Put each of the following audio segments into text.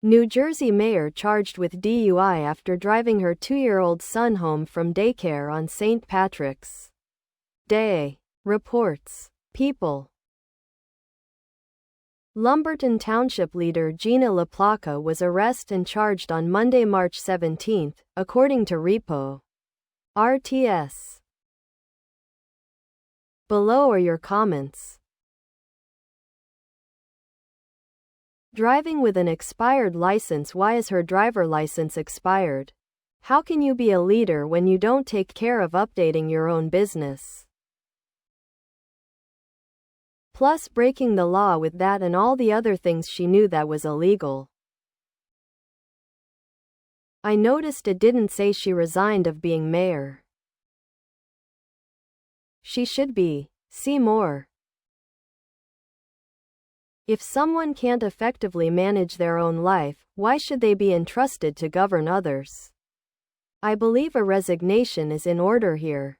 New Jersey mayor charged with DUI after driving her 2-year-old son home from daycare on St. Patrick's Day. Reports. People. Lumberton Township leader Gina LaPlaca was arrested and charged on Monday, March 17, according to Repo. RTS. Below are your comments. Driving with an expired license. Why is her driver license expired? How can you be a leader when you don't take care of updating your own business? Plus breaking the law with that and all the other things she knew that was illegal. I noticed it didn't say she resigned of being mayor. She should be. See more. If someone can't effectively manage their own life, why should they be entrusted to govern others? I believe a resignation is in order here.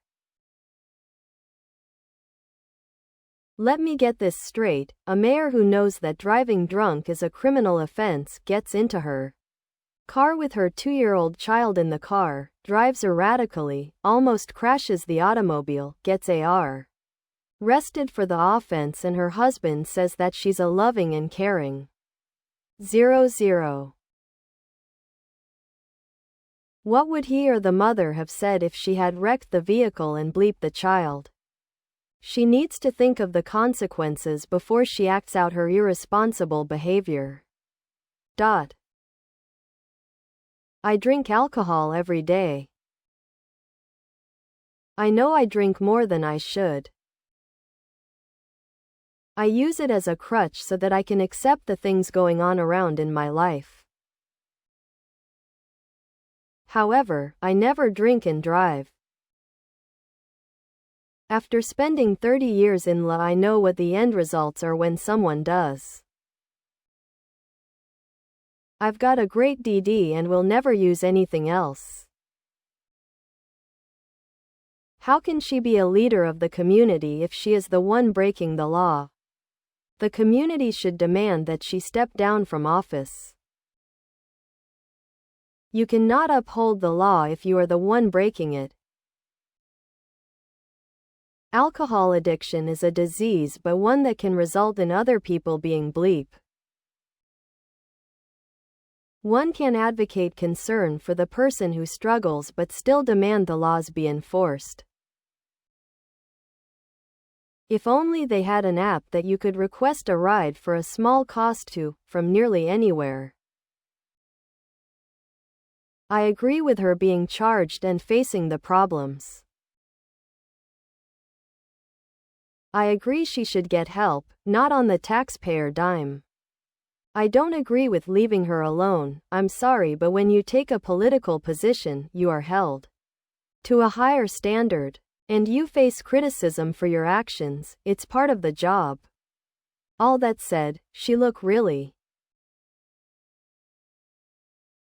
Let me get this straight, a mayor who knows that driving drunk is a criminal offense gets into her car with her 2-year-old child in the car, drives erratically, almost crashes the automobile, gets arrested for the offense, and her husband says that she's a loving and caring 00. What would he or the mother have said if she had wrecked the vehicle and bleeped the child? She needs to think of the consequences before she acts out her irresponsible behavior. I drink alcohol every day. I know I drink more than I should. I use it as a crutch so that I can accept the things going on around in my life. However, I never drink and drive. After spending 30 years in law, I know what the end results are when someone does. I've got a great DD and will never use anything else. How can she be a leader of the community if she is the one breaking the law? The community should demand that she step down from office. You cannot uphold the law if you are the one breaking it. Alcohol addiction is a disease, but one that can result in other people being bleep. One can advocate concern for the person who struggles but still demand the laws be enforced. If only they had an app that you could request a ride for a small cost to, from nearly anywhere. I agree with her being charged and facing the problems. I agree she should get help, not on the taxpayer dime. I don't agree with leaving her alone. I'm sorry, but when you take a political position, you are held to a higher standard. And you face criticism for your actions. It's part of the job. All that said, she looked really.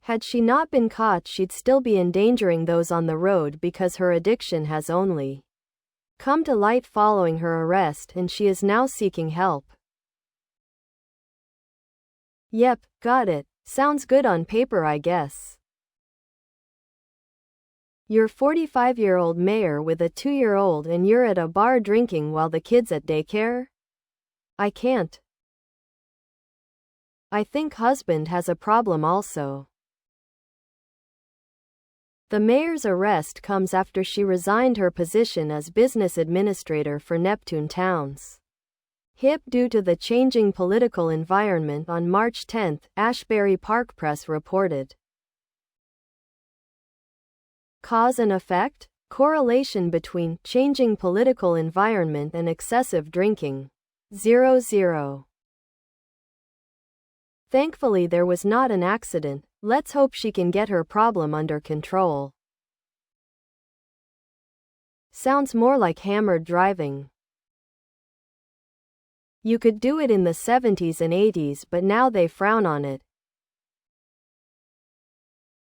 Had she not been caught, she'd still be endangering those on the road because her addiction has only come to light following her arrest, and she is now seeking help. Yep, got it. Sounds good on paper, I guess. You're 45-year-old mayor with a 2-year-old and you're at a bar drinking while the kid's at daycare? I can't. I think husband has a problem also. The mayor's arrest comes after she resigned her position as business administrator for Neptune Towns. HIP due to the changing political environment on March 10, Ashbury Park Press reported. Cause and effect? Correlation between changing political environment and excessive drinking. 00. Thankfully there was not an accident. Let's hope she can get her problem under control. Sounds more like hammered driving. You could do it in the 70s and 80s, but now they frown on it.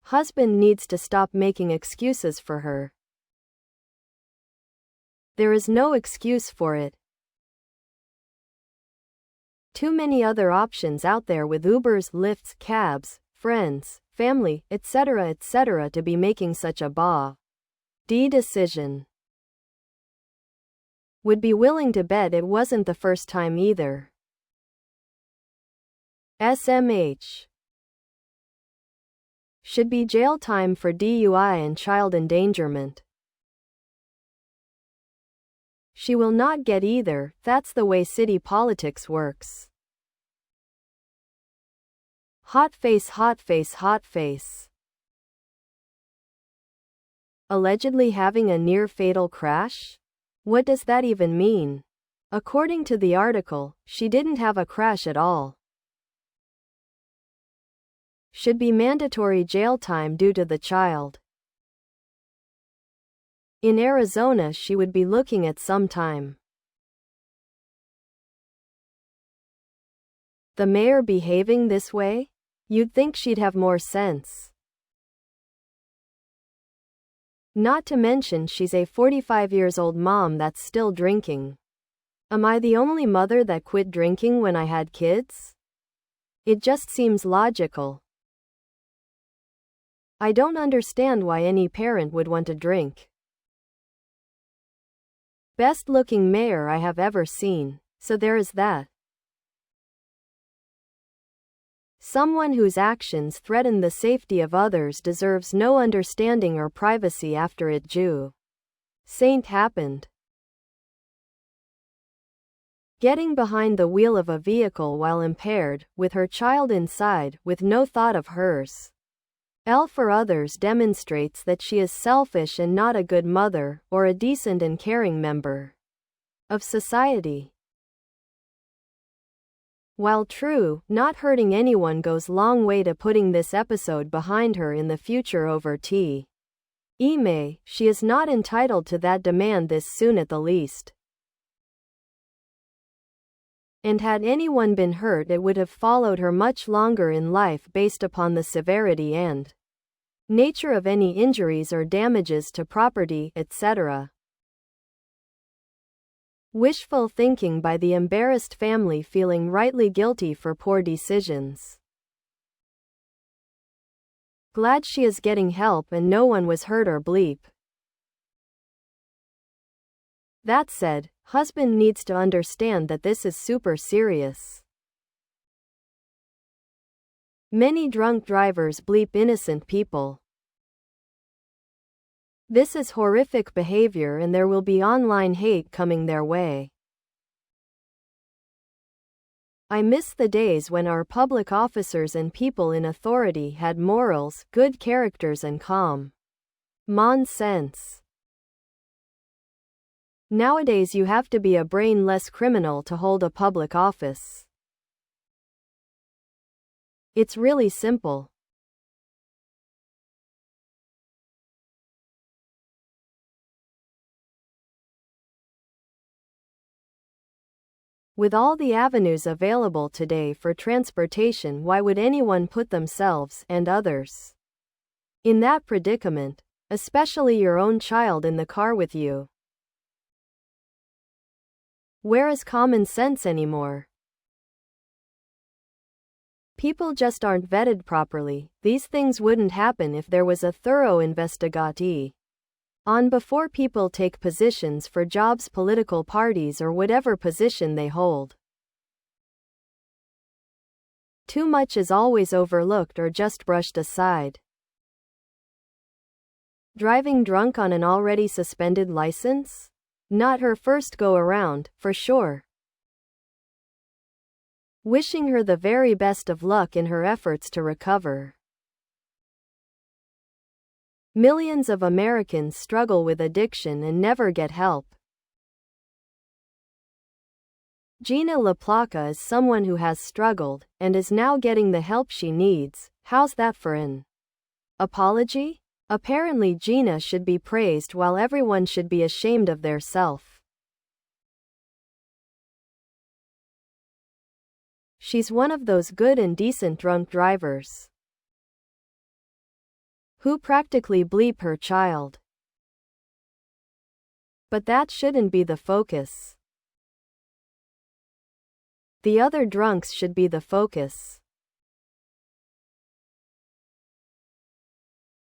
Husband needs to stop making excuses for her. There is no excuse for it. too many other options out there with Ubers, Lyfts, cabs, friends, family, etc. to be making such a decision. Would be willing to bet it wasn't the first time either. SMH. Should be jail time for DUI and child endangerment. She will not get either, that's the way city politics works. Hot face, hot face, hot face. Allegedly having a near-fatal crash? What does that even mean? According to the article, she didn't have a crash at all. Should be mandatory jail time due to the child. In Arizona, she would be looking at some time. The mayor behaving this way? You'd think she'd have more sense. Not to mention she's a 45-year-old mom that's still drinking. Am I the only mother that quit drinking when I had kids? It just seems logical. I don't understand why any parent would want to drink. Best looking mayor I have ever seen, so there is that. Someone whose actions threaten the safety of others deserves no understanding or privacy after it happened. Getting behind the wheel of a vehicle while impaired, with her child inside, with no thought of hers. For others demonstrates that she is selfish and not a good mother, or a decent and caring member of society. While true, not hurting anyone goes long way to putting this episode behind her in the future over she is not entitled to that demand this soon at the least. And had anyone been hurt, it would have followed her much longer in life based upon the severity and nature of any injuries or damages to property, etc. Wishful thinking by the embarrassed family feeling rightly guilty for poor decisions. Glad she is getting help and no one was hurt or bleep. That said, husband needs to understand that this is super serious. Many drunk drivers bleep innocent people. This is horrific behavior and there will be online hate coming their way. I miss the days when our public officers and people in authority had morals, good characters and common sense. Nowadays you have to be a brainless criminal to hold a public office. It's really simple. With all the avenues available today for transportation, why would anyone put themselves and others in that predicament, especially your own child in the car with you? Where is common sense anymore? People just aren't vetted properly. These things wouldn't happen if there was a thorough investigation on before people take positions for jobs, political parties, or whatever position they hold. Too much is always overlooked or just brushed aside. Driving drunk on an already suspended license? Not her first go around, for sure. Wishing her the very best of luck in her efforts to recover. Millions of Americans struggle with addiction and never get help. Gina LaPlaca is someone who has struggled, and is now getting the help she needs. How's that for an apology? Apparently Gina should be praised while everyone should be ashamed of their self. She's one of those good and decent drunk drivers who practically bleep her child. But that shouldn't be the focus. The other drunks should be the focus.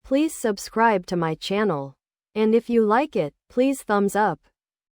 Please subscribe to my channel. And if you like it, please thumbs up.